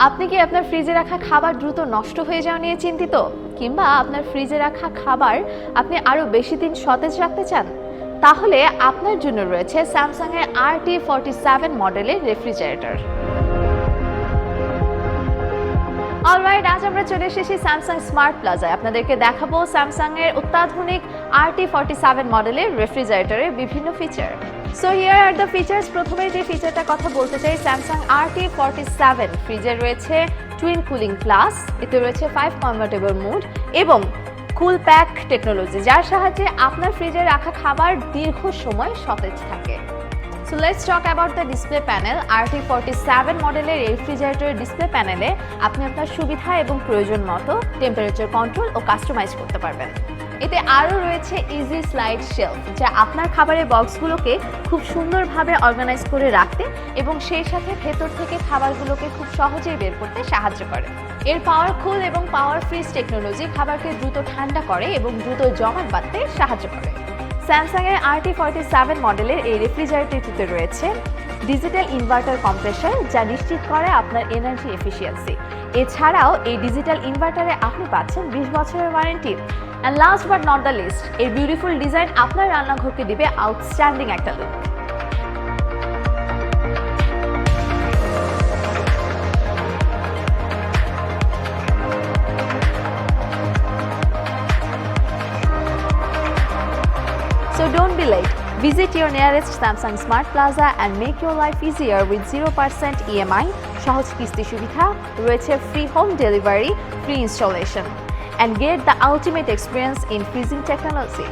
আপনি কি আপনার ফ্রিজে রাখা খাবার দ্রুত নষ্ট হয়ে যাওয়া নিয়ে চিন্তিত, কিংবা আপনার ফ্রিজে রাখা খাবার আপনি আরো বেশি দিন সতেজ রাখতে চান? তাহলে আপনার জন্য রয়েছে স্যামসাং এর RT47 মডেলের রেফ্রিজারেটর। অলরাইট, আজ আমরা চলে এসেছি স্যামসাং স্মার্ট প্লাজায়। আপনাদেরকে দেখাবো স্যামসাং এর অত্যাধুনিক RT47 মডেলের রেফ্রিজারেটরের বিভিন্ন feature. So here are the features. প্রথমে যে ফিচারটা কথা বলতে চাই, স্যামসাং RT47 ফ্রিজে রয়েছে টুইন কুলিং প্লাস, এতে রয়েছে 5 কনভার্টেবল মোড এবং কুল প্যাক টেকনোলজি, যার সাহায্যে আপনার ফ্রিজে রাখা খাবার দীর্ঘ সময় সতেজ থাকে। So let's talk about the display panel. RT47 মডেলের রেফ্রিজারেটরের ডিসপ্লে প্যানেলে আপনি আপনার সুবিধা এবং প্রয়োজন মতো টেম্পারেচার কন্ট্রোল ও কাস্টমাইজ করতে পারবেন। এতে আরও রয়েছে ইজি স্লাইড শেলফ, যা আপনার খাবারের বক্সগুলোকে খুব সুন্দরভাবে অর্গানাইজ করে রাখতে এবং সেই সাথে ভেতর থেকে খাবারগুলোকে খুব সহজেই বের করতে সাহায্য করে। এর পাওয়ার কুল এবং পাওয়ার ফ্রিজ টেকনোলজি খাবারকে দ্রুত ঠান্ডা করে এবং দ্রুত জমাট বাঁধতে সাহায্য করে। স্যামসাং এর RT47 মডেলের এই রেফ্রিজারেটরটিতে রয়েছে ডিজিটাল ইনভার্টার কম্প্রেসর, যা নিশ্চিত করে আপনার এনার্জি এফিসিয়েন্সি। এছাড়াও এই ডিজিটাল ইনভার্টারে আপনি পাচ্ছেন 20 বছরের warranty. And last but not the least, এই বিউটিফুল ডিজাইন আপনার রান্নাঘরকে দিবে আউটস্ট্যান্ডিং একটা look. So don't be late. Visit your nearest Samsung Smart Plaza and make your life easier with 0% EMI, সহজ কিস্তি সুবিধা, রয়েছে free home delivery, free installation, and get the ultimate experience in freezing technology.